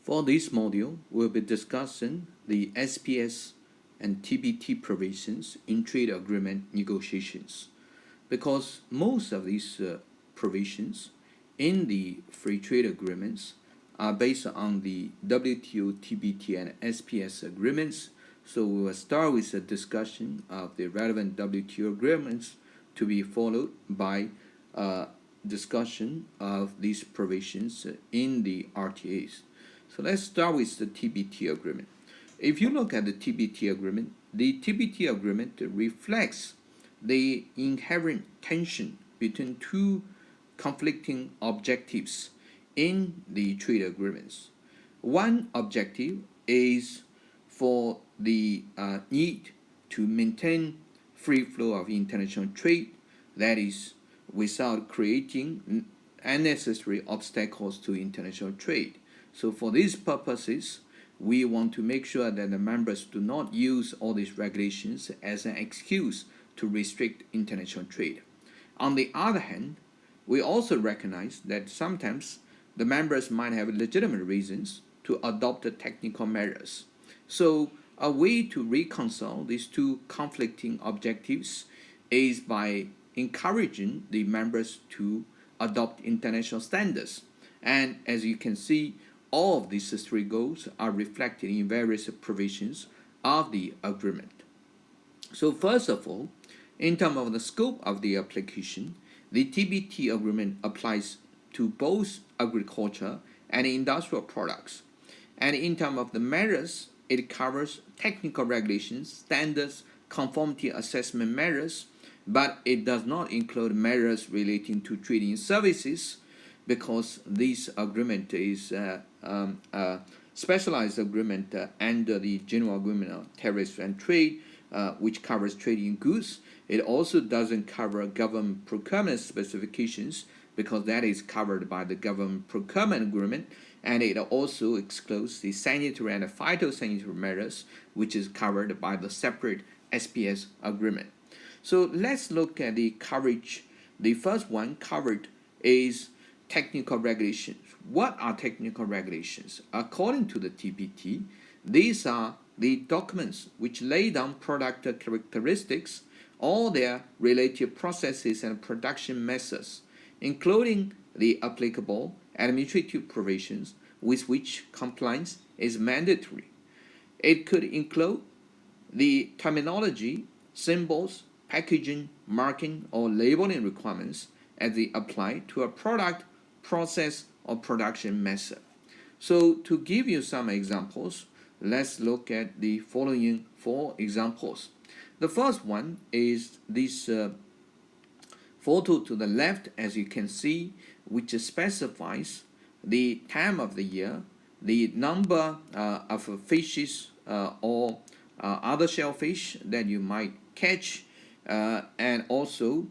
For this module, we'll be discussing the SPS and TBT provisions in trade agreement negotiations, because most of these provisions in the free trade agreements are based on the WTO, TBT, and SPS agreements. So we will start with a discussion of the relevant WTO agreements to be followed by a discussion of these provisions in the RTAs. So let's start with the TBT agreement. If you look at the TBT agreement reflects the inherent tension between two conflicting objectives in the trade agreements. One objective is for the need to maintain free flow of international trade, that is, without creating unnecessary obstacles to international trade. So for these purposes, we want to make sure that the members do not use all these regulations as an excuse to restrict international trade. On the other hand, we also recognize that sometimes the members might have legitimate reasons to adopt technical measures. So a way to reconcile these two conflicting objectives is by encouraging the members to adopt international standards. And as you can see, all of these three goals are reflected in various provisions of the agreement. So first of all, in terms of the scope of the application, the TBT agreement applies to both agriculture and industrial products. And in terms of the measures, it covers technical regulations, standards, conformity assessment measures, but it does not include measures relating to trading services, because this agreement is a specialized agreement under the General Agreement on Tariffs and Trade, which covers trading goods. It also doesn't cover government procurement specifications, because that is covered by the government procurement agreement, and it also excludes the sanitary and phytosanitary measures, which is covered by the separate SPS agreement. So let's look at the coverage. The first one covered is technical regulations. What are technical regulations? According to the TBT, these are the documents which lay down product characteristics, all their related processes and production methods, including the applicable administrative provisions with which compliance is mandatory. It could include the terminology, symbols, packaging, marking, or labeling requirements as they apply to a product, process, or production method. So to give you some examples, let's look at the following 4 examples. The first one is this photo to the left, as you can see, which specifies the time of the year, the number of fishes or other shellfish that you might catch, and also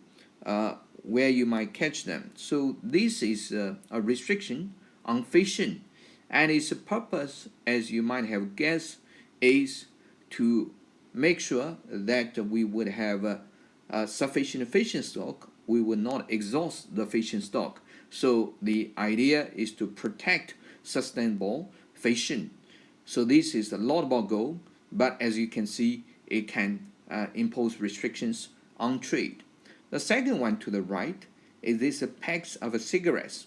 where you might catch them. So this is a restriction on fishing, and its purpose, as you might have guessed, is to make sure that we would have sufficient fishing stock. We would not exhaust the fishing stock. So the idea is to protect sustainable fishing. So this is a laudable goal, but as you can see, it can impose restrictions on trade. The second one to the right is this packs of cigarettes,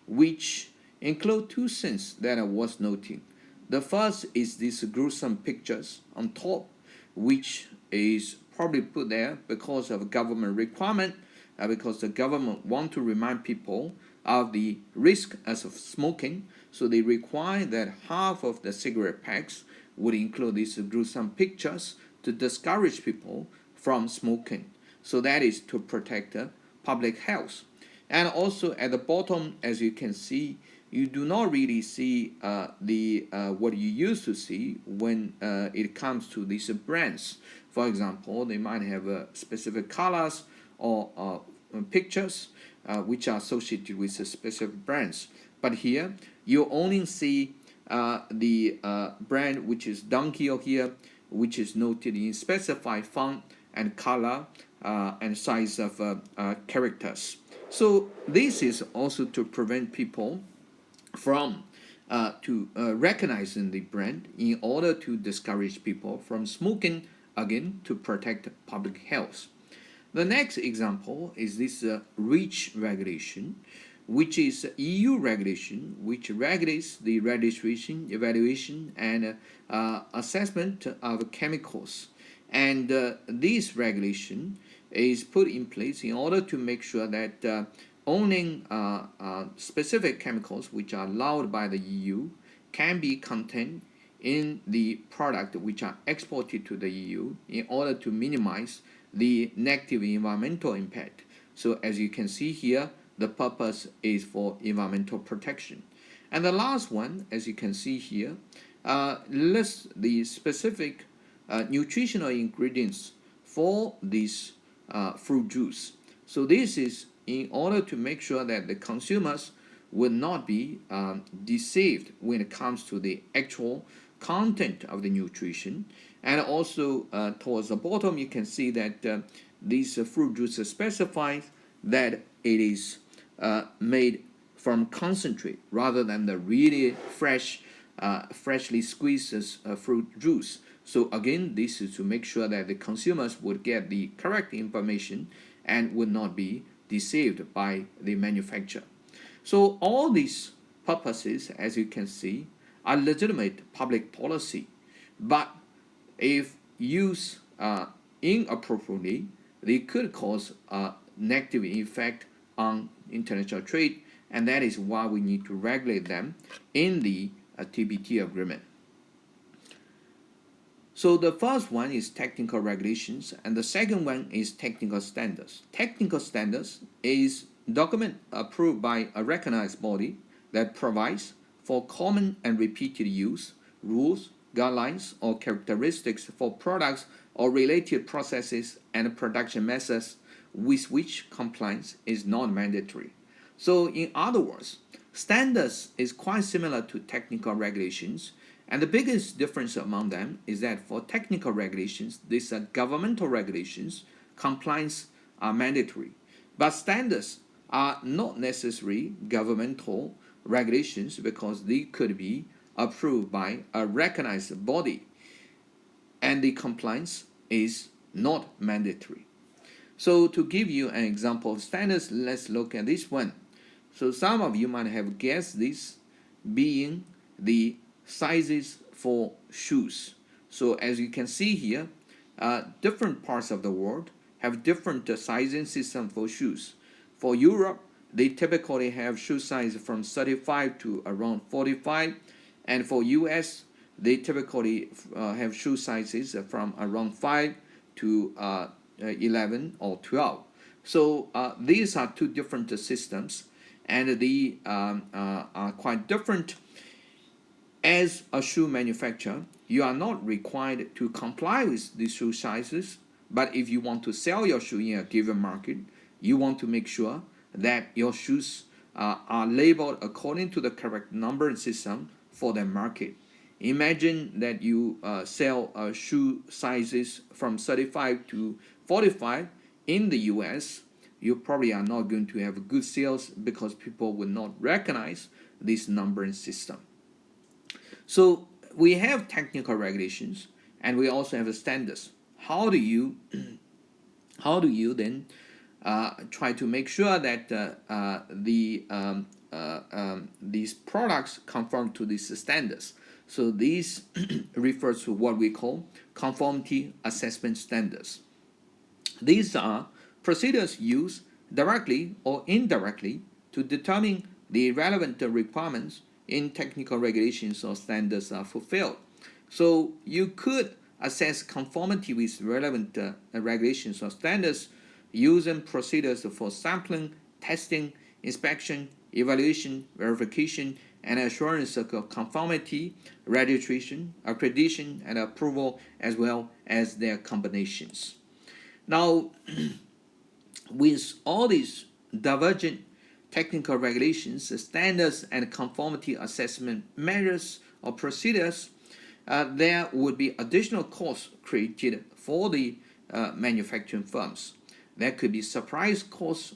which include 2 things that are worth noting. The first is these gruesome pictures on top, which is probably put there because of government requirement, because the government want to remind people of the risk of smoking. So they require that half of the cigarette packs would include these gruesome pictures to discourage people from smoking. So that is to protect public health. And also at the bottom, as you can see, you do not really see what you used to see when it comes to these brands. For example, they might have specific colors or pictures which are associated with specific brands. But here, you only see the brand which is Donkey here, which is noted in specified font and color and size of characters. So this is also to prevent people from recognizing the brand in order to discourage people from smoking, again to protect public health. The next example is this REACH regulation, which is EU regulation which regulates the registration, evaluation, and assessment of chemicals. And this regulation is put in place in order to make sure that owning specific chemicals which are allowed by the EU can be contained in the product which are exported to the EU in order to minimize the negative environmental impact. So as you can see here, the purpose is for environmental protection. And the last one, as you can see here, lists the specific nutritional ingredients for this fruit juice. So this is in order to make sure that the consumers will not be deceived when it comes to the actual content of the nutrition. And also towards the bottom you can see that these fruit juice specifies that it is made from concentrate rather than the really freshly squeezed fruit juice. So again, this is to make sure that the consumers would get the correct information and would not be deceived by the manufacturer. So all these purposes, as you can see, are legitimate public policy, but if used inappropriately, they could cause a negative effect on international trade, and that is why we need to regulate them in the TBT agreement. So the first one is technical regulations, and the second one is technical standards. Technical standards is document approved by a recognized body that provides for common and repeated use, rules, guidelines, or characteristics for products or related processes and production methods with which compliance is not mandatory. So in other words, standards is quite similar to technical regulations, and the biggest difference among them is that for technical regulations, these are governmental regulations, compliance are mandatory. But standards are not necessarily governmental regulations because they could be approved by a recognized body, and the compliance is not mandatory. So to give you an example of standards, let's look at this one. So some of you might have guessed this being the sizes for shoes. So as you can see here, different parts of the world have different sizing system for shoes. For Europe, they typically have shoe size from 35 to around 45, and for US, they typically have shoe sizes from around 5 to 11 or 12. So these are two different systems, and they are quite different. As a shoe manufacturer, you are not required to comply with these shoe sizes, but if you want to sell your shoe in a given market, you want to make sure that your shoes are labeled according to the correct number system for the market. Imagine that you sell shoe sizes from 35 to 45 in the US. You probably are not going to have good sales because people will not recognize this numbering system. So we have technical regulations and we also have standards. How do you then try to make sure that these products conform to these standards? So these refers to what we call conformity assessment standards. These are procedures used directly or indirectly to determine the relevant requirements in technical regulations or standards are fulfilled. So you could assess conformity with relevant regulations or standards using procedures for sampling, testing, inspection, evaluation, verification, and assurance of conformity, registration, accreditation, and approval, as well as their combinations. Now, with all these divergent technical regulations, standards, and conformity assessment measures or procedures, there would be additional costs created for the manufacturing firms. There could be surprise costs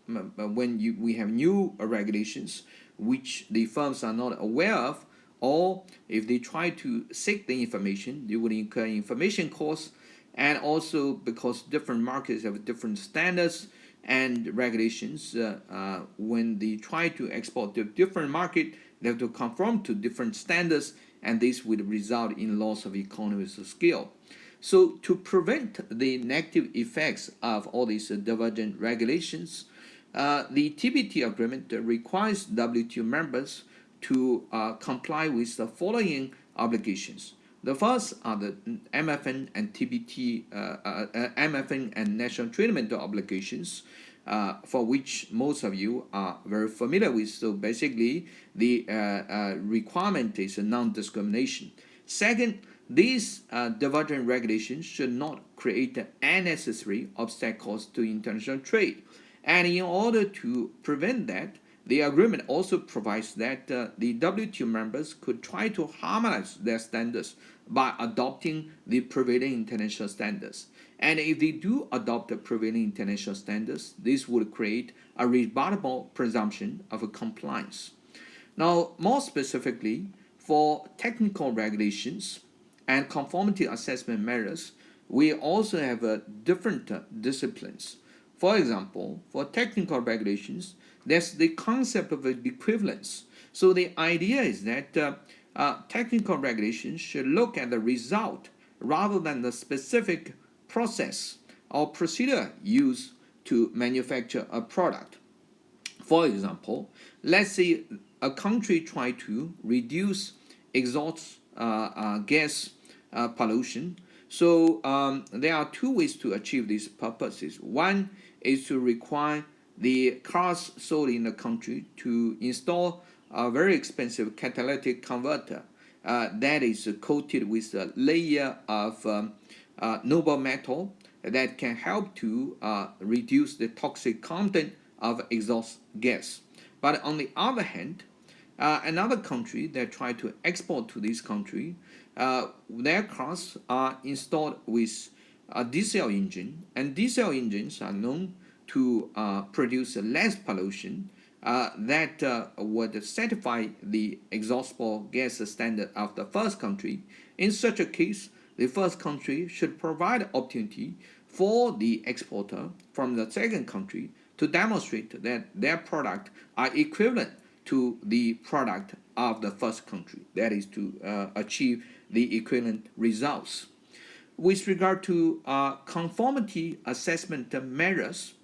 when we have new regulations. which the firms are not aware of, or if they try to seek the information, they would incur information costs. And also because different markets have different standards and regulations, when they try to export to different market, they have to conform to different standards, and this would result in loss of economies of scale. So to prevent the negative effects of all these divergent regulations, the TBT agreement requires WTO members to comply with the following obligations. The first are the MFN and TBT, MFN and national treatment obligations, for which most of you are very familiar with. So basically, the requirement is a non-discrimination. Second, these divergent regulations should not create unnecessary obstacles to international trade. And in order to prevent that, the agreement also provides that the WTO members could try to harmonize their standards by adopting the prevailing international standards. And if they do adopt the prevailing international standards, this would create a rebuttable presumption of compliance. Now, more specifically, for technical regulations and conformity assessment measures, we also have different disciplines. For example, for technical regulations, there's the concept of equivalence. So the idea is that technical regulations should look at the result rather than the specific process or procedure used to manufacture a product. For example, let's say a country try to reduce exhaust gas pollution. So there are two ways to achieve these purposes. One is to require the cars sold in the country to install a very expensive catalytic converter that is coated with a layer of noble metal that can help to reduce the toxic content of exhaust gas. But on the other hand, another country that try to export to this country, their cars are installed with a diesel engine, and diesel engines are known to produce less pollution that would satisfy the exhaustible gas standard of the first country. In such a case, the first country should provide opportunity for the exporter from the second country to demonstrate that their product are equivalent to the product of the first country. That is to achieve the equivalent results. With regard to conformity assessment measures,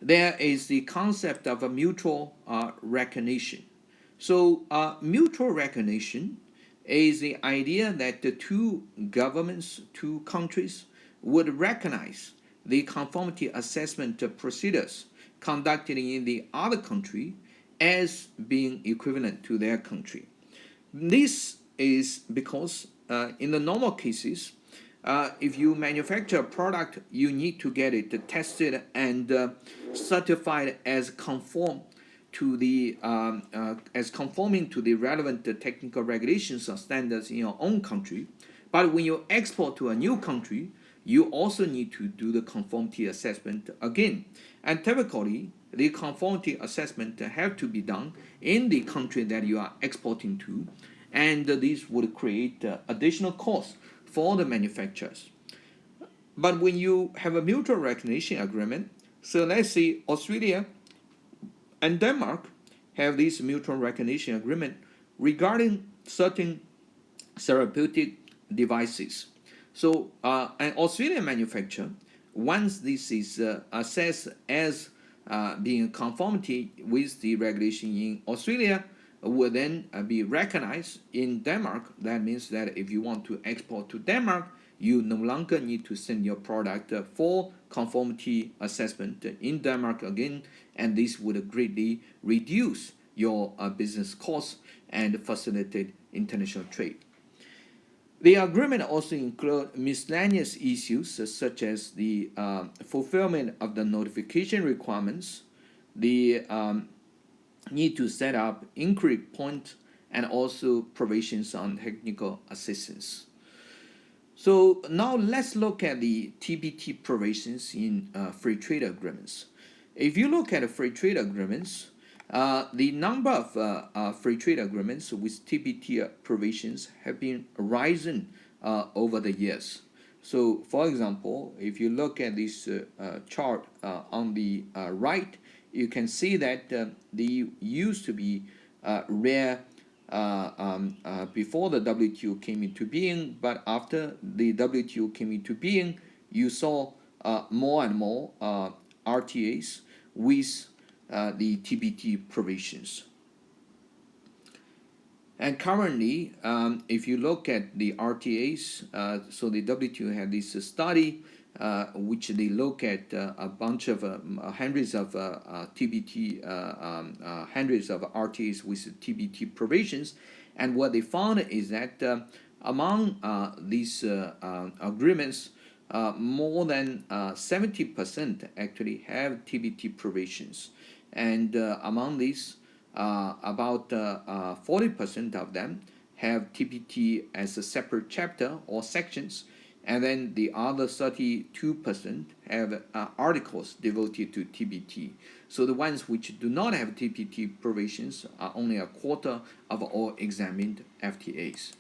there is the concept of a mutual recognition. So mutual recognition is the idea that the two governments, two countries, would recognize the conformity assessment procedures conducted in the other country as being equivalent to their country. This is because in the normal cases, if you manufacture a product, you need to get it tested and certified as conforming to the relevant technical regulations or standards in your own country. But when you export to a new country, you also need to do the conformity assessment again. And typically, the conformity assessment have to be done in the country that you are exporting to, and this would create additional costs for the manufacturers. But when you have a mutual recognition agreement, so let's say Australia and Denmark have this mutual recognition agreement regarding certain therapeutic devices. So an Australian manufacturer, once this is assessed as being in conformity with the regulation in Australia, will then be recognized in Denmark. That means that if you want to export to Denmark, you no longer need to send your product for conformity assessment in Denmark again, and this would greatly reduce your business costs and facilitate international trade. The agreement also includes miscellaneous issues such as the fulfillment of the notification requirements, the need to set up inquiry points, and also provisions on technical assistance. So now let's look at the TBT provisions in free trade agreements. If you look at the free trade agreements, The number of free trade agreements with TBT provisions have been rising over the years. So, for example, if you look at this chart on the right, you can see that they used to be rare before the WTO came into being, but after the WTO came into being, you saw more and more RTAs with the TBT provisions. And currently, if you look at the RTAs, so the WTO had this study which they look at a bunch of hundreds of TBT, hundreds of RTAs with TBT provisions, and what they found is that among these agreements, more than 70% actually have TBT provisions, and among these, about 40% of them have TBT as a separate chapter or sections, and then the other 32% have articles devoted to TBT. So the ones which do not have TBT provisions are only a quarter of all examined FTAs.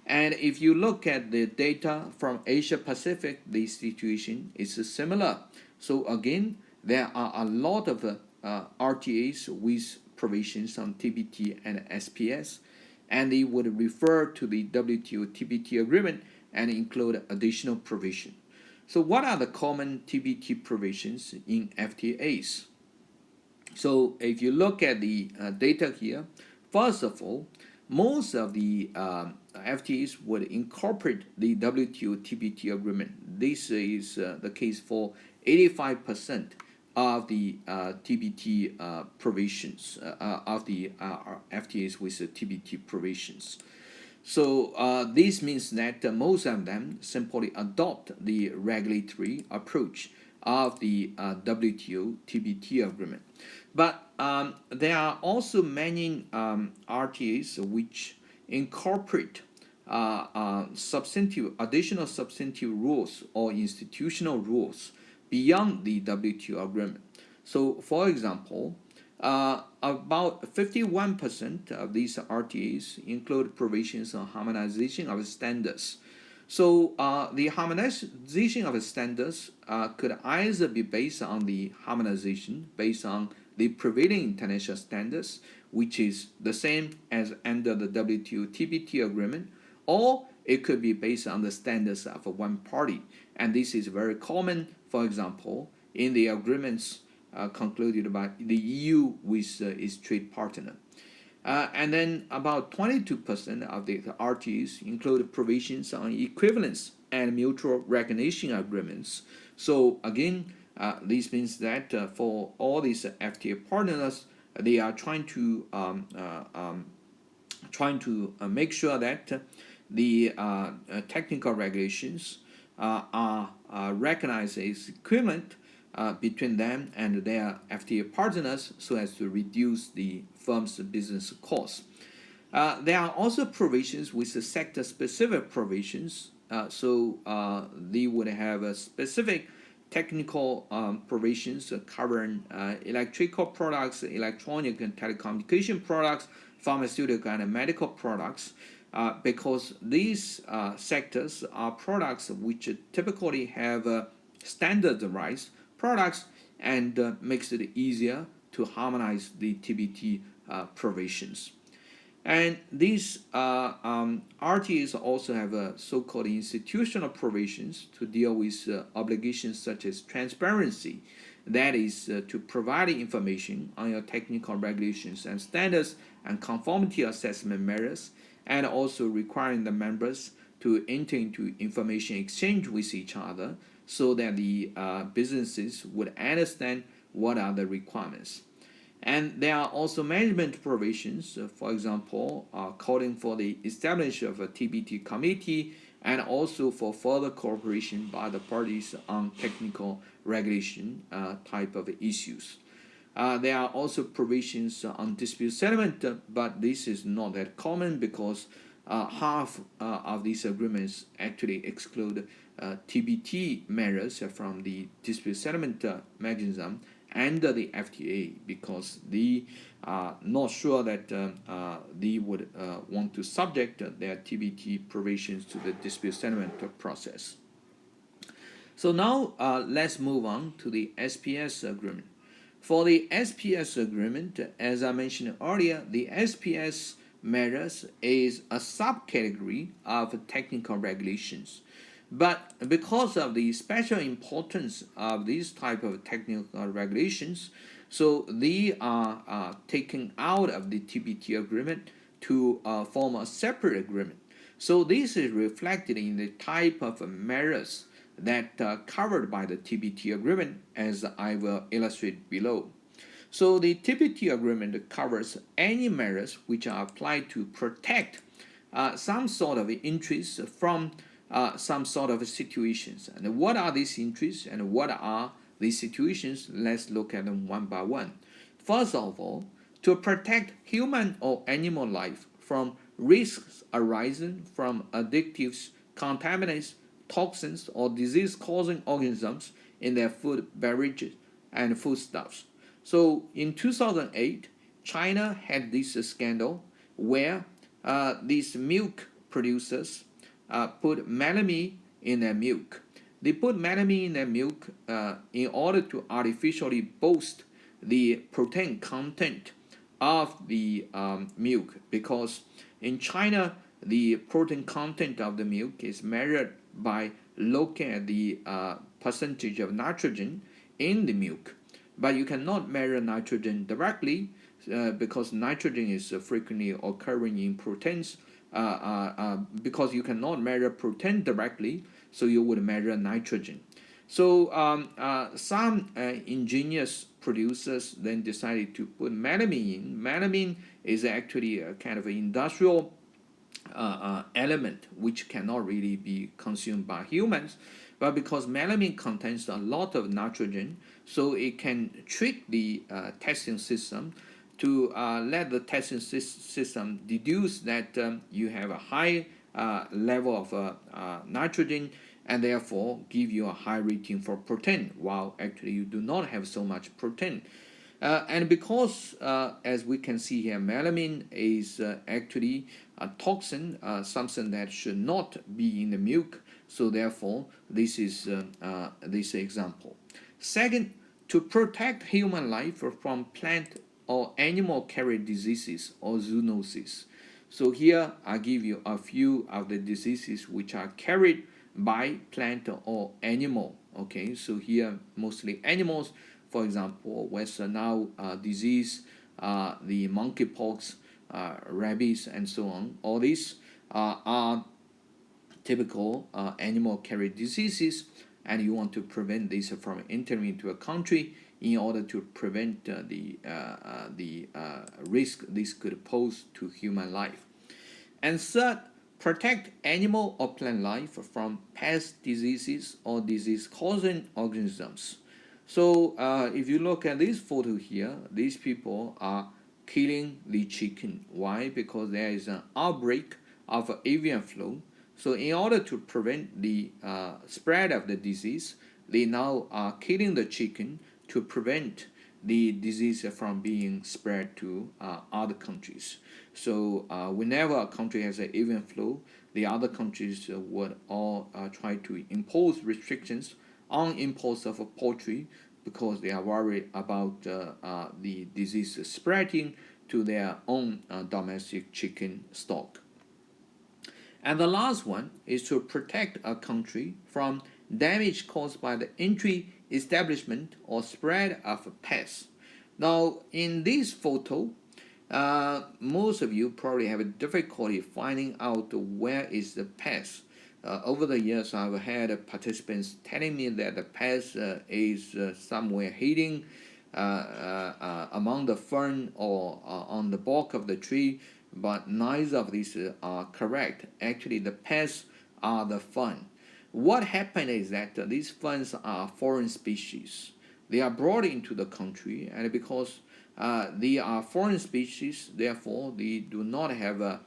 And if you look at the data from Asia Pacific, the situation is similar. So again, there are a lot of RTAs with provisions on TBT and SPS, and they would refer to the WTO TBT agreement and include additional provision. So what are the common TBT provisions in FTAs? So if you look at the data here, first of all, most of the FTAs would incorporate the WTO TBT agreement. This is the case for 85% of the TBT provisions, of the FTAs with the TBT provisions. So this means that most of them simply adopt the regulatory approach of the WTO TBT agreement. But there are also many RTAs which incorporate additional substantive rules or institutional rules beyond the WTO agreement. So, for example, about 51% of these RTAs include provisions on harmonization of standards. So the harmonization of standards could either be based on the harmonization based on the prevailing international standards, which is the same as under the WTO TBT agreement, or it could be based on the standards of one party. And this is very common, for example, in the agreements concluded by the EU with its trade partner. And then about 22% of the RTAs include provisions on equivalence and mutual recognition agreements. So again, this means that for all these FTA partners, they are trying to make sure that the technical regulations are recognized as equivalent between them and their FTA partners so as to reduce the firm's business costs. There are also provisions with the sector-specific provisions, so they would have specific technical provisions covering electrical products, electronic and telecommunication products, pharmaceutical and medical products, because these sectors are products which typically have standardized products and makes it easier to harmonize the TBT provisions. And these RTAs also have so-called institutional provisions to deal with obligations such as transparency, that is to provide information on your technical regulations and standards and conformity assessment measures, and also requiring the members to enter into information exchange with each other so that the businesses would understand what are the requirements. And there are also management provisions, for example, calling for the establishment of a TBT committee and also for further cooperation by the parties on technical regulation type of issues. There are also provisions on dispute settlement, but this is not that common because half of these agreements actually exclude TBT measures from the dispute settlement mechanism, under the FTA because they are not sure that they would want to subject their TBT provisions to the dispute settlement process. So now let's move on to the SPS agreement. For the SPS agreement, as I mentioned earlier, the SPS matters is a subcategory of technical regulations. But because of the special importance of these type of technical regulations, so they are taken out of the TBT agreement to form a separate agreement. So this is reflected in the type of matters that covered by the TBT agreement, as I will illustrate below. So the TBT agreement covers any matters which are applied to protect some sort of interest from some sort of situations. And what are these interests and what are these situations? Let's look at them one by one. First of all, to protect human or animal life from risks arising from additives, contaminants, toxins, or disease-causing organisms in their food, beverages, and foodstuffs. So in 2008, China had this scandal where these milk producers put melamine in their milk. They put melamine in their milk in order to artificially boost the protein content of the milk, because in China the protein content of the milk is measured by looking at the percentage of nitrogen in the milk. But you cannot measure nitrogen directly because nitrogen is frequently occurring in proteins. Because you cannot measure protein directly, so you would measure nitrogen. So some ingenious producers then decided to put melamine in. Melamine is actually a kind of an industrial element which cannot really be consumed by humans, but because melamine contains a lot of nitrogen, so it can trick the testing system to let the testing system deduce that you have a high level of nitrogen and therefore give you a high rating for protein, while actually you do not have so much protein. And because, as we can see here, melamine is actually a toxin, something that should not be in the milk, so therefore this is this example. Second, to protect human life from plant or animal carried diseases or zoonoses. So here I give you a few of the diseases which are carried by plant or animal. Okay, so here mostly animals. For example, West Nile disease, the monkeypox, rabies, and so on. All these are typical animal carried diseases, and you want to prevent this from entering into a country in order to prevent the risk this could pose to human life. And third, protect animal or plant life from pest diseases or disease-causing organisms. So if you look at this photo here, these people are killing the chicken. Why? Because there is an outbreak of avian flu. So in order to prevent the spread of the disease, they now are killing the chicken to prevent the disease from being spread to other countries. So whenever a country has an avian flu, the other countries would all try to impose restrictions on imports of poultry because they are worried about the disease spreading to their own domestic chicken stock. And the last one is to protect a country from damage caused by the entry, establishment, or spread of pests. Now, in this photo, most of you probably have a difficulty finding out where is the pest. Over the years, I've had participants telling me that the pest is somewhere hiding among the fern or on the bark of the tree, but neither of these are correct. Actually, the pests are the fern. What happened is that these ferns are foreign species. They are brought into the country, and because they are foreign species, therefore they do not have a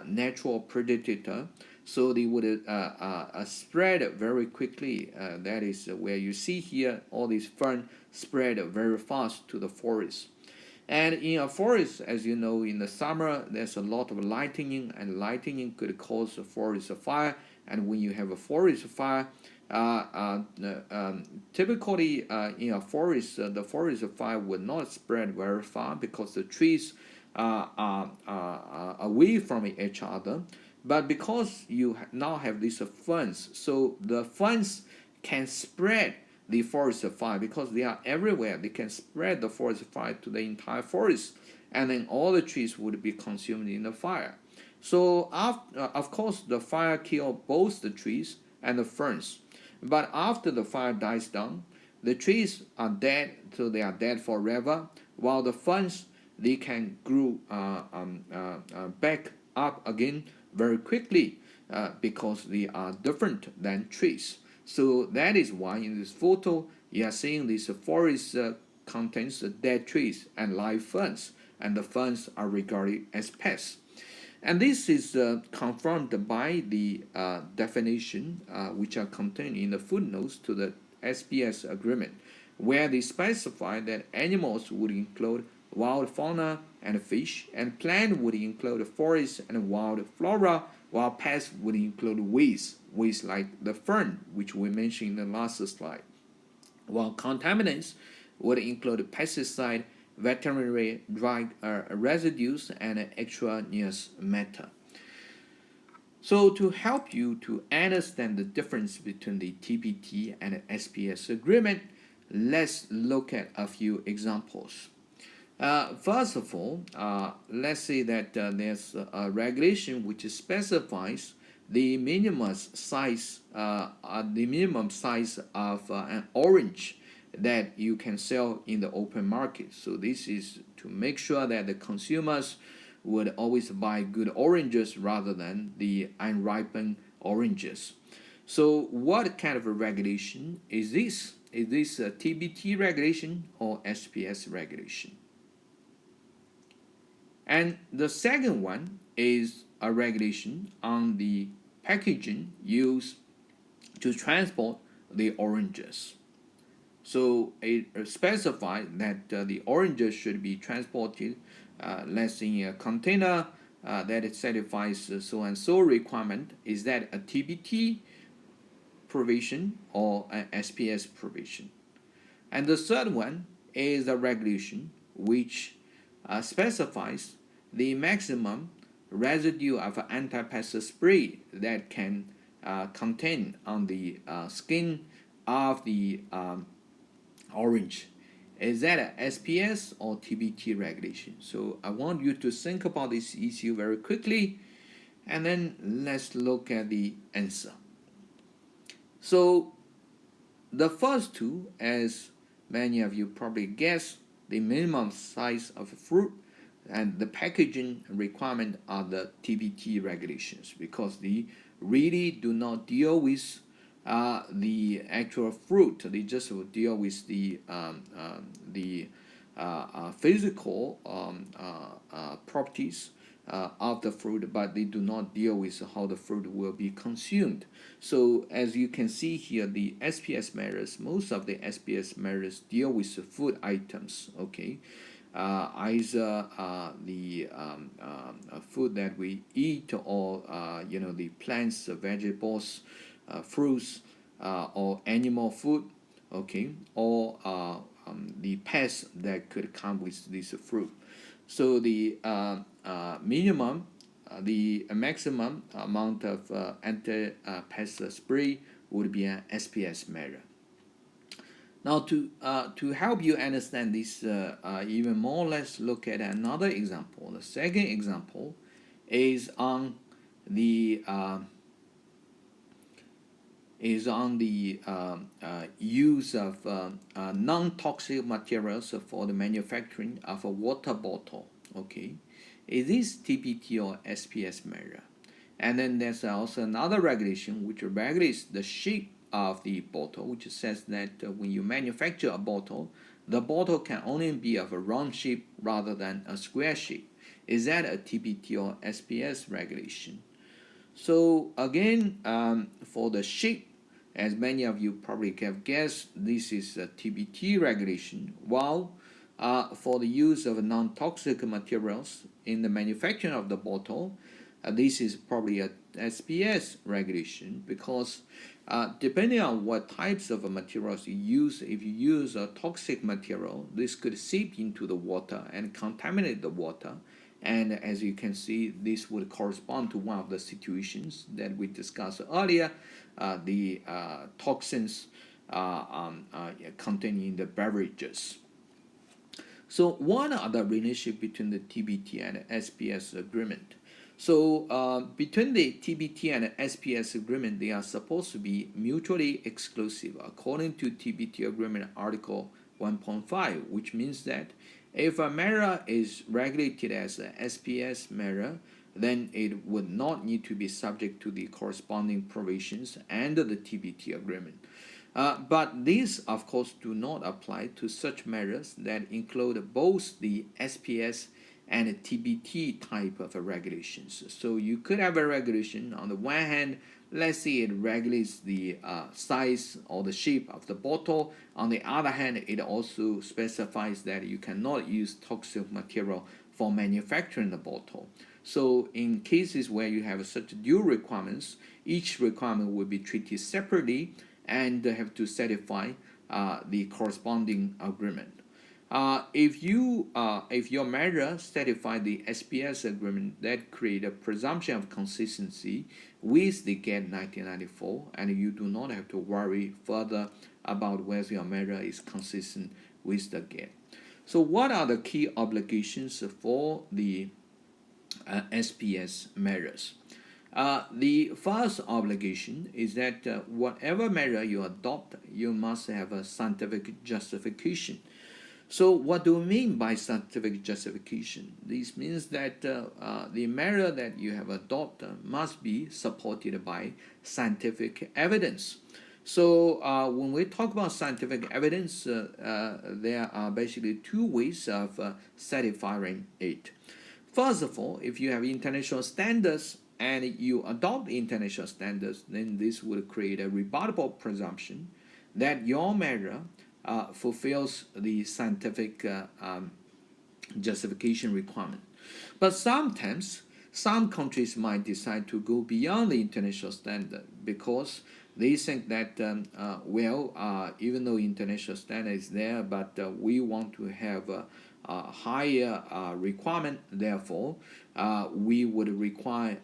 natural predator. so they would spread very quickly. That is where you see here all these fern spread very fast to the forest. And in a forest, as you know, in the summer, there's a lot of lightning, and lightning could cause a forest fire. And when you have a forest fire, typically in a forest, the forest fire will not spread very far because the trees are away from each other. But because you now have these ferns, so the ferns can spread the forest fire because they are everywhere. They can spread the forest fire to the entire forest, and then all the trees would be consumed in the fire. So, of course, the fire killed both the trees and the ferns. But after the fire dies down, the trees are dead, so they are dead forever, while the ferns, they can grow back up again very quickly because they are different than trees. So that is why in this photo you are seeing this forest contains dead trees and live ferns, and the ferns are regarded as pests. And this is confirmed by the definition which are contained in the footnotes to the Sps Agreement, where they specify that animals would include wild fauna and fish, and plant would include forest and wild flora, while pests would include weeds like the fern, which we mentioned in the last slide, while contaminants would include pesticide, veterinary drug residues, and extraneous matter. So to help you to understand the difference between the TBT and Sps Agreement, let's look at a few examples. First of all, let's say that there's a regulation which specifies the minimum size of an orange that you can sell in the open market. So this is to make sure that the consumers would always buy good oranges rather than the unripened oranges. So what kind of a regulation is this? Is this a TBT regulation or Sps regulation? And the second one is a regulation on the packaging used to transport the oranges. So it specifies that the oranges should be transported, let's say in a container that it satisfies so and so requirement. Is that a TBT provision or an Sps provision? And the third one is a regulation which specifies the maximum residue of anti-pest spray that can contain on the skin of the orange. Is that a Sps or TBT regulation? So I want you to think about this issue very quickly, and then let's look at the answer. So the first two, as many of you probably guessed, the minimum size of fruit and the packaging requirement are the TBT regulations, because they really do not deal with the actual fruit. They just will deal with the physical properties of the fruit, but they do not deal with how the fruit will be consumed. So as you can see here, the Sps measures, most of the Sps measures deal with the food items, okay? Either the food that we eat, or the plants, vegetables, fruits, or animal food, okay, or the pests that could come with this fruit. So the minimum, the maximum amount of anti-pest spray would be an Sps measure. Now to help you understand this even more, let's look at another example. The second example is on the use of non-toxic materials for the manufacturing of a water bottle. Okay, is this TBT or Sps measure? And then there's also another regulation which regulates the shape of the bottle, which says that when you manufacture a bottle, the bottle can only be of a round shape rather than a square shape. Is that a TBT or Sps regulation? So again, for the shape, as many of you probably have guessed, this is a TBT regulation, while for the use of non-toxic materials in the manufacturing of the bottle, this is probably a SPS regulation, because depending on what types of materials you use, if you use a toxic material, this could seep into the water and contaminate the water. And as you can see, this would correspond to one of the situations that we discussed earlier, the toxins contained in the beverages. So what are the relationship between the TBT and the SPS agreement? So between the TBT and the SPS agreement, they are supposed to be mutually exclusive according to TBT agreement article 1.5, which means that if a matter is regulated as a SPS matter, then it would not need to be subject to the corresponding provisions under the TBT agreement. But these, of course, do not apply to such matters that include both the SPS and TBT type of regulations. So you could have a regulation on the one hand, let's say it regulates the size or the shape of the bottle. On the other hand, it also specifies that you cannot use toxic material for manufacturing the bottle. So in cases where you have such dual requirements, each requirement will be treated separately and have to satisfy the corresponding agreement. If your measure satisfy the SPS agreement, that create a presumption of consistency with the GATT 1994, and you do not have to worry further about whether your measure is consistent with the GATT. So what are the key obligations for the SPS measures? The first obligation is that whatever measure you adopt, you must have a scientific justification. So what do we mean by scientific justification? This means that the measure that you have adopted must be supported by scientific evidence. So when we talk about scientific evidence, there are basically two ways of satisfying it. First of all, if you have international standards and you adopt international standards, then this would create a rebuttable presumption that your measure fulfills the scientific justification requirement. But sometimes some countries might decide to go beyond the international standard because they think that even though international standard is there, but we want to have a higher requirement. Therefore, we would require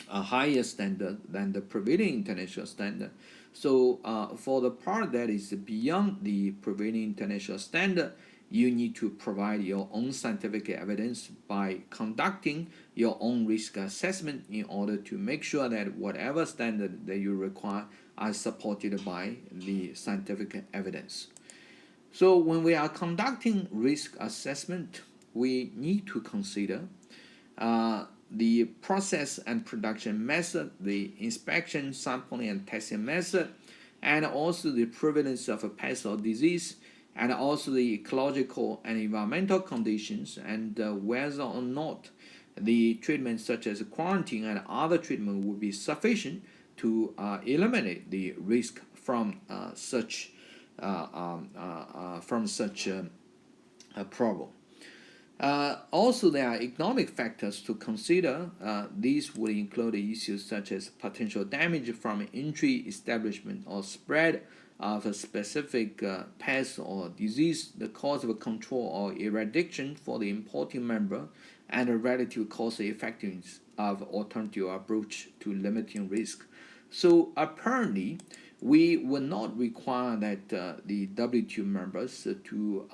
a higher standard than the prevailing international standard. So for the part that is beyond the prevailing international standard, you need to provide your own scientific evidence by conducting your own risk assessment in order to make sure that whatever standard that you require are supported by the scientific evidence. So when we are conducting risk assessment, we need to consider the process and production method, the inspection, sampling, and testing method, and also the prevalence of a pest or disease, and also the ecological and environmental conditions, and whether or not the treatment such as quarantine and other treatment would be sufficient to eliminate the risk from such a problem. Also, there are economic factors to consider. These would include issues such as potential damage from entry, establishment, or spread of a specific pest or disease, the cost of control or eradication for the importing member, and the relative cost effectiveness of alternative approach to limiting risk. So apparently, we will not require that the WTO members to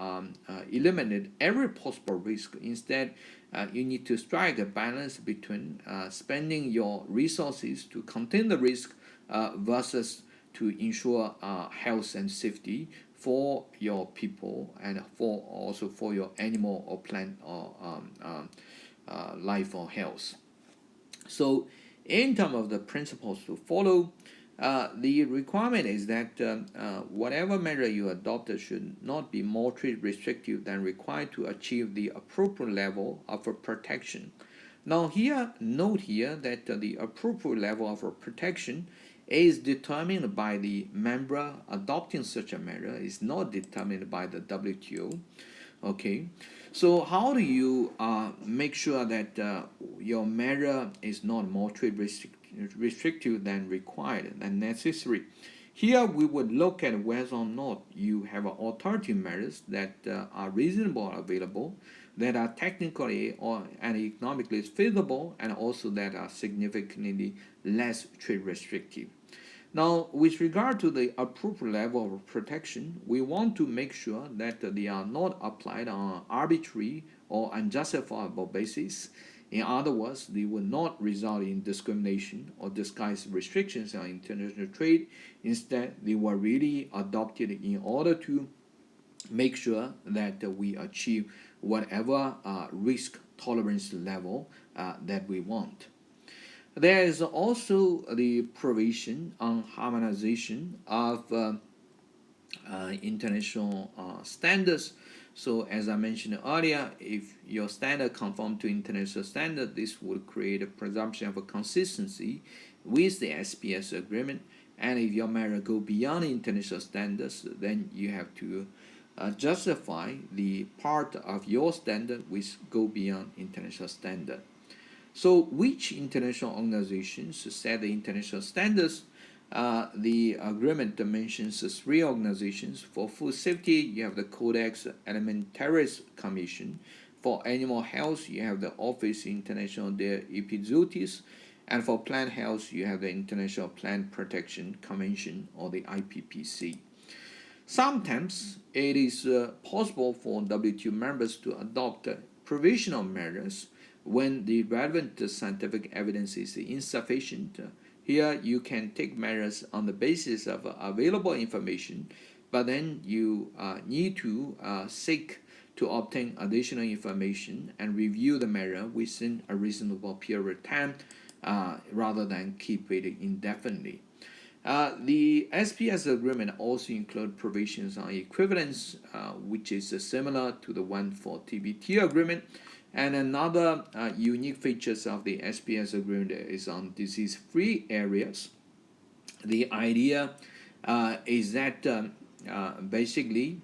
eliminate every possible risk. Instead, you need to strike a balance between spending your resources to contain the risk versus to ensure health and safety for your people and for your animal or plant or life or health. So in terms of the principles to follow, the requirement is that whatever measure you adopt should not be more restrictive than required to achieve the appropriate level of protection. Now here, note here that the appropriate level of protection is determined by the member adopting such a measure, is not determined by the WTO. Okay, so how do you make sure that your measure is not more trade restrictive than required and necessary? Here we would look at whether or not you have alternative measures that are reasonable available, that are technically or and economically feasible, and also that are significantly less trade restrictive. Now, with regard to the appropriate level of protection, we want to make sure that they are not applied on an arbitrary or unjustifiable basis. In other words, they will not result in discrimination or disguised restrictions on international trade. Instead, they were really adopted in order to make sure that we achieve whatever risk tolerance level that we want. There is also the provision on harmonization of international standards. So as I mentioned earlier, if your standard conform to international standard, this would create a presumption of a consistency with the SPS agreement. And if your measure go beyond international standards, then you have to justify the part of your standard which go beyond international standard. So which international organizations set the international standards? The agreement mentions three organizations. For food safety, you have the Codex Alimentarius Commission. For animal health, you have the Office International de Epizootis. And for plant health, you have the International Plant Protection Convention, or the IPPC. Sometimes it is possible for WTO members to adopt provisional measures when the relevant scientific evidence is insufficient. Here you can take measures on the basis of available information, but then you need to seek to obtain additional information and review the measure within a reasonable period of time rather than keep it indefinitely. The SPS agreement also includes provisions on equivalence, which is similar to the one for TBT agreement. And another unique features of the SPS agreement is on disease-free areas. The idea is that basically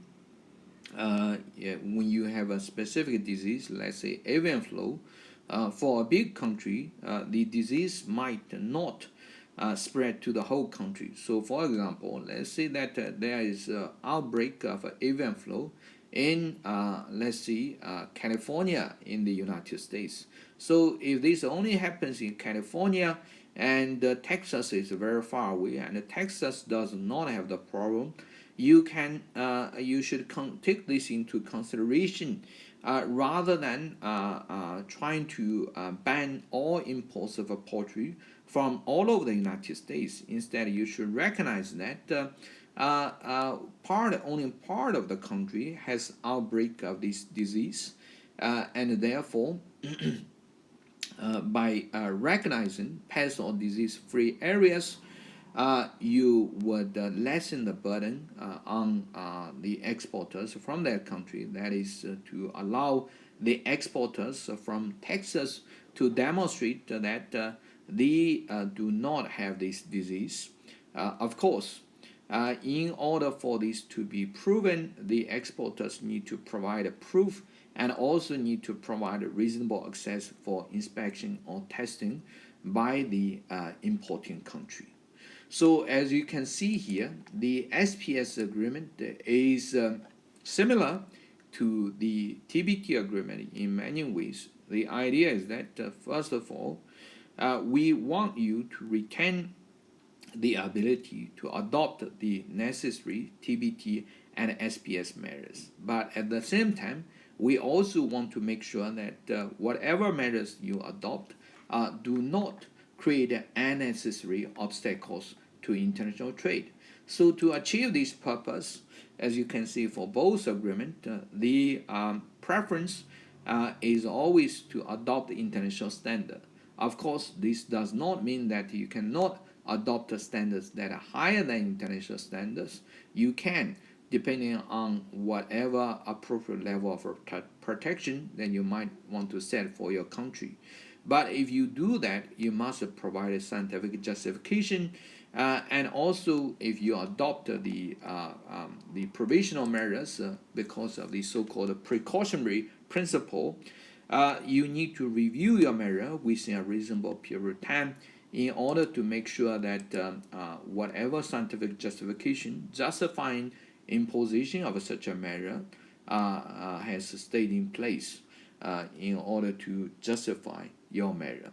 when you have a specific disease, let's say avian flu, for a big country, the disease might not spread to the whole country. So for example, let's say that there is an outbreak of avian flu in let's see California in the United States. So if this only happens in California and Texas is very far away and Texas does not have the problem, you should take this into consideration rather than trying to ban all imports of poultry from all over the United States. Instead, you should recognize that only part of the country has outbreak of this disease, and therefore, by recognizing pest or disease-free areas, you would lessen the burden on the exporters from that country. That is to allow the exporters from Texas to demonstrate that they do not have this disease. Of course, in order for this to be proven, the exporters need to provide a proof and also need to provide reasonable access for inspection or testing by the importing country. So as you can see here, the SPS agreement is similar to the TBT agreement in many ways. The idea is that first of all, we want you to retain the ability to adopt the necessary TBT and SPS measures. But at the same time, we also want to make sure that whatever measures you adopt do not create unnecessary obstacles to international trade. So to achieve this purpose, as you can see for both agreements, the preference is always to adopt the international standard. Of course, this does not mean that you cannot adopt standards that are higher than international standards. You can, depending on whatever appropriate level of protection that you might want to set for your country. But if you do that, you must provide a scientific justification, and also if you adopt the provisional measures because of the so-called precautionary principle, you need to review your measure within a reasonable period of time in order to make sure that whatever scientific justification justifying imposition of such a measure has stayed in place in order to justify your measure.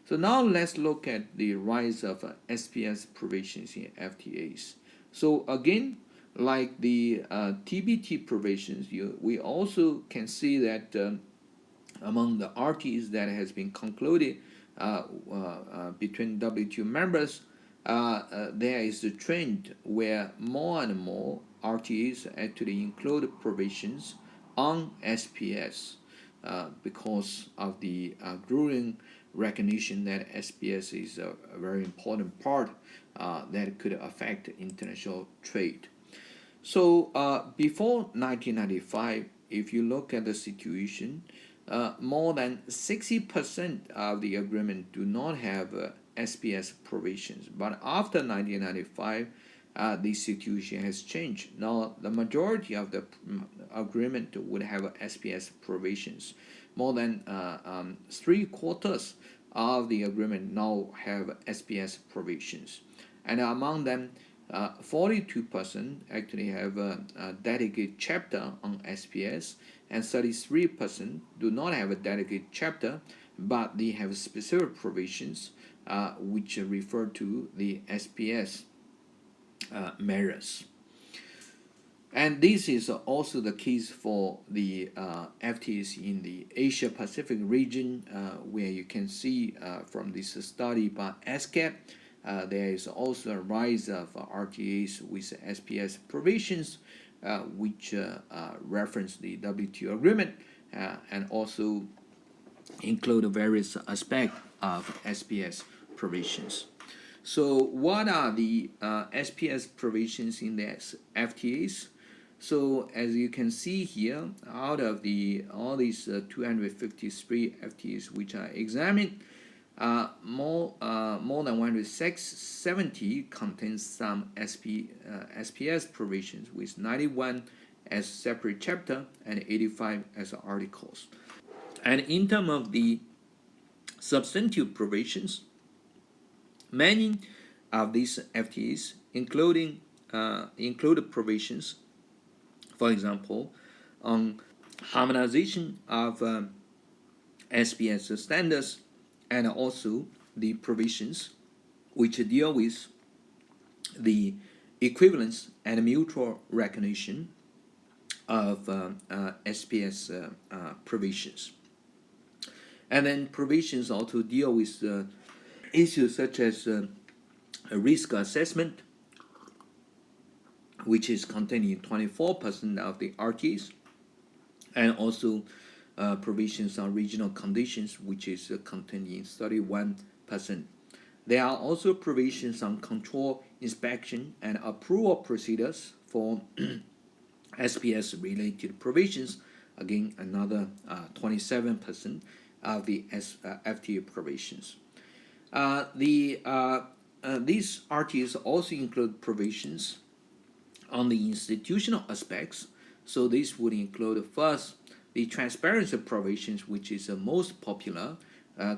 So now let's look at the rise of SPS provisions in FTAs. So again, like the TBT provisions, we also can see that among the RTs that has been concluded between WTO members, there is a trend where more and more RTAs actually include provisions on SPS because of the growing recognition that SPS is a very important part that could affect international trade. So before 1995, if you look at the situation, more than 60% of the agreement do not have SPS provisions. But after 1995, the situation has changed. Now, the majority of the agreement would have SPS provisions. More than 3/4 of the agreement now have SPS provisions. And among them, 42% actually have a dedicated chapter on SPS, and 33% do not have a dedicated chapter, but they have specific provisions which refer to the SPS measures. And this is also the case for the FTAs in the Asia Pacific region, where you can see from this study by ESCAP, there is also a rise of RTAs with SPS provisions, which reference the WTO agreement and also include various aspects of SPS provisions. So what are the SPS provisions in the FTAs? So as you can see here, out of all these 253 FTAs which are examined, more than 170 contains some SPS provisions, with 91 as separate chapter and 85 as articles. And in terms of the substantive provisions, many of these FTAs include provisions, for example, on harmonization of SPS standards, and also the provisions which deal with the equivalence and mutual recognition of SPS provisions. And then provisions also deal with issues such as a risk assessment, which is contained in 24% of the RTs, and also provisions on regional conditions, which is contained in 31%. There are also provisions on control, inspection, and approval procedures for SPS-related provisions, again, another 27% of the FTA provisions. These RTs also include provisions on the institutional aspects. So this would include first the transparency provisions, which is the most popular,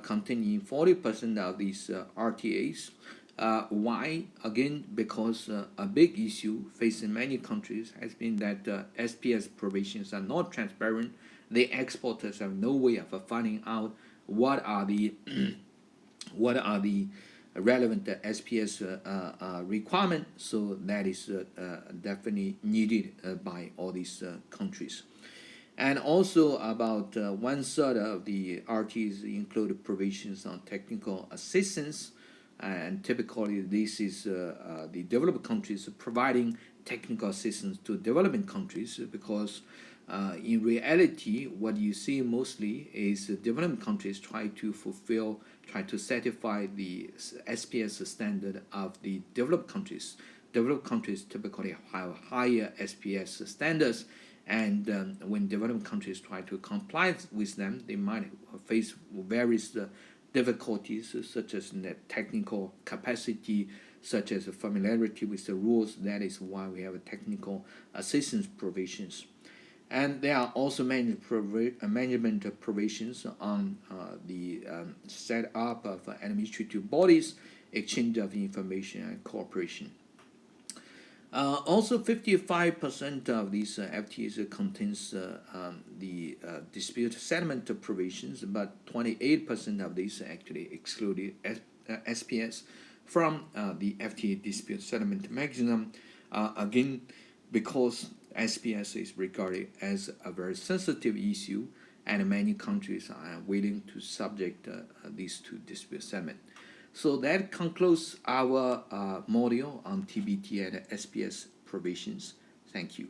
containing 40% of these RTAs. Why? Again, because a big issue facing many countries has been that SPS provisions are not transparent. The exporters have no way of finding out what are the relevant SPS requirement. So that is definitely needed by all these countries. And also about 1/3 of the RTs include provisions on technical assistance, and typically this is the developed countries providing technical assistance to developing countries, because in reality what you see mostly is developing countries try to satisfy the SPS standard of the developed countries. Developed countries typically have higher SPS standards, And when developing countries try to comply with them, they might face various difficulties, such as technical capacity, such as familiarity with the rules. That is why we have technical assistance provisions. And there are also management provisions on the set up of administrative bodies, exchange of information, and cooperation. Also, 55% of these FTAs contains the dispute settlement provisions, but 28% of these actually excluded SPS from the FTA dispute settlement mechanism. Again, because SPS is regarded as a very sensitive issue, and many countries are willing to subject these to dispute settlement. So that concludes our module on TBT and SPS provisions. Thank you.